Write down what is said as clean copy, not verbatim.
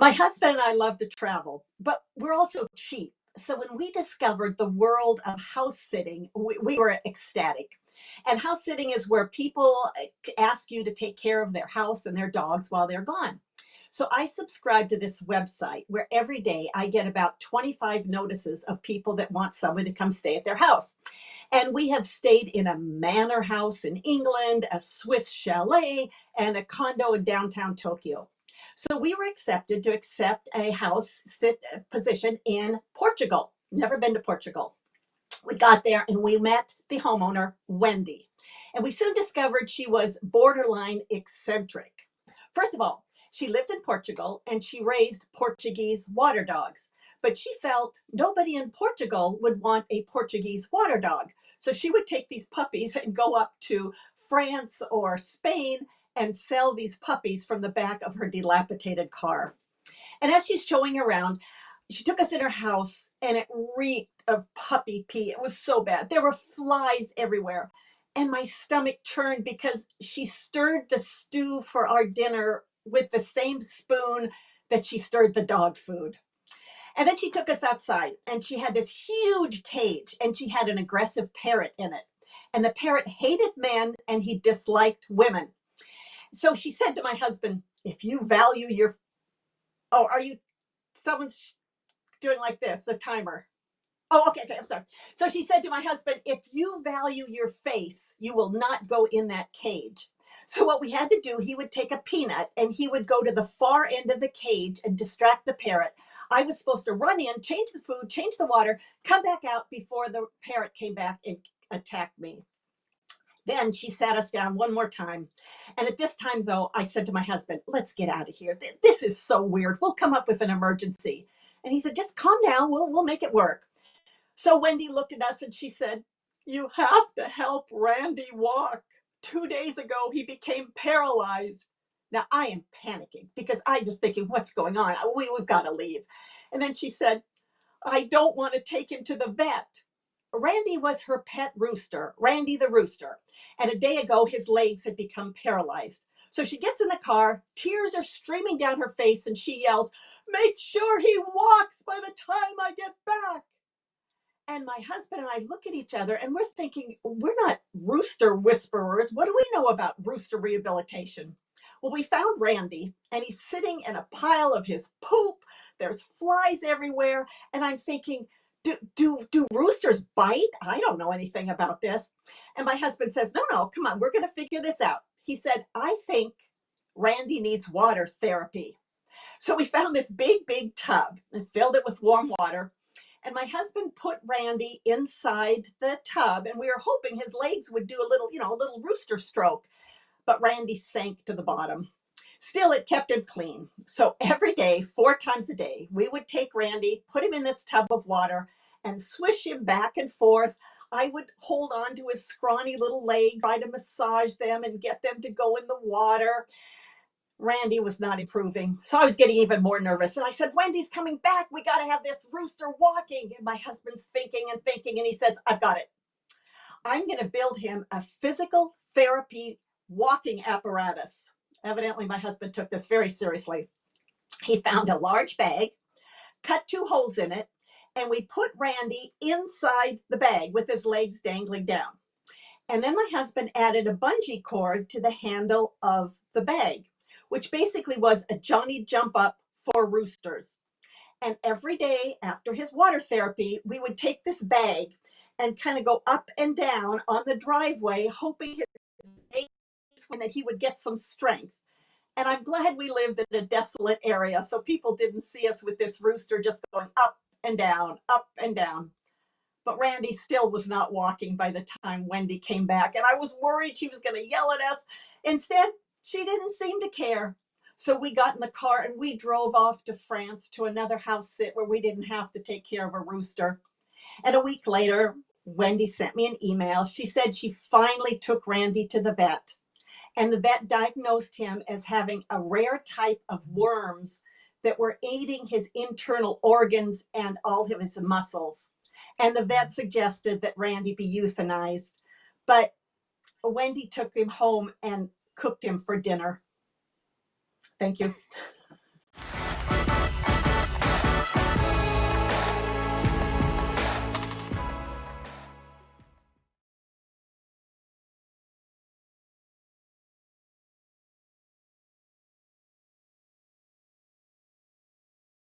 My husband and I love to travel, but we're also cheap. So when we discovered the world of house sitting, we were ecstatic. And house sitting is where people ask you to take care of their house and their dogs while they're gone. So I subscribe to this website where every day I get about 25 notices of people that want someone to come stay at their house. And we have stayed in a manor house in England, a Swiss chalet, and a condo in downtown Tokyo. So we were accepted to accept a house sit position in Portugal. Never been to Portugal. We got there and we met the homeowner, Wendy. And we soon discovered she was borderline eccentric. First of all, she lived in Portugal and she raised Portuguese water dogs. But she felt nobody in Portugal would want a Portuguese water dog. So she would take these puppies and go up to France or Spain and sell these puppies from the back of her dilapidated car. And as she's showing around, she took us in her house and it reeked of puppy pee. It was so bad. There were flies everywhere. And my stomach turned because she stirred the stew for our dinner with the same spoon that she stirred the dog food. And then she took us outside and she had this huge cage and she had an aggressive parrot in it. And the parrot hated men and he disliked women. So she said to my husband, if you value your, oh, are you, someone's doing like this, the timer. Oh, okay, I'm sorry. So she said to my husband, if you value your face, you will not go in that cage. So what we had to do, he would take a peanut and he would go to the far end of the cage and distract the parrot. I was supposed to run in, change the food, change the water, come back out before the parrot came back and attacked me. Then she sat us down one more time. And at this time, though, I said to my husband, let's get out of here. This is so weird. We'll come up with an emergency. And he said, just calm down. We'll make it work. So Wendy looked at us and she said, you have to help Randy walk. 2 days ago, he became paralyzed. Now I am panicking because I'm just thinking, what's going on? We've got to leave. And then she said, I don't want to take him to the vet. Randy was her pet rooster, Randy the rooster. And a day ago, his legs had become paralyzed. So she gets in the car, tears are streaming down her face, and she yells, make sure he walks by the time I get back. And my husband and I look at each other and we're thinking, we're not rooster whisperers. What do we know about rooster rehabilitation? Well, we found Randy and he's sitting in a pile of his poop. There's flies everywhere. And I'm thinking, do roosters bite? I don't know anything about this. And my husband says, no, come on, we're going to figure this out. He said, I think Randy needs water therapy. So we found this big tub and filled it with warm water. And my husband put Randy inside the tub and we were hoping his legs would do a little rooster stroke. But Randy sank to the bottom. Still, it kept him clean. So every day, 4 times a day, we would take Randy, put him in this tub of water and swish him back and forth. I would hold on to his scrawny little legs, try to massage them and get them to go in the water. Randy was not improving. So I was getting even more nervous. And I said, Wendy's coming back. We got to have this rooster walking. And my husband's thinking. And he says, I've got it. I'm going to build him a physical therapy walking apparatus. Evidently, my husband took this very seriously. He found a large bag, cut 2 holes in it, and we put Randy inside the bag with his legs dangling down. And then my husband added a bungee cord to the handle of the bag, which basically was a Johnny jump up for roosters. And every day after his water therapy, we would take this bag and kind of go up and down on the driveway, hoping that he would get some strength. And I'm glad we lived in a desolate area so people didn't see us with this rooster just going up and down, up and down. But Randy still was not walking by the time Wendy came back. And I was worried she was going to yell at us. Instead, she didn't seem to care. So we got in the car and we drove off to France to another house sit where we didn't have to take care of a rooster. And a week later, Wendy sent me an email. She said she finally took Randy to the vet. And the vet diagnosed him as having a rare type of worms that were eating his internal organs and all of his muscles. And the vet suggested that Randy be euthanized. But Wendy took him home and cooked him for dinner. Thank you.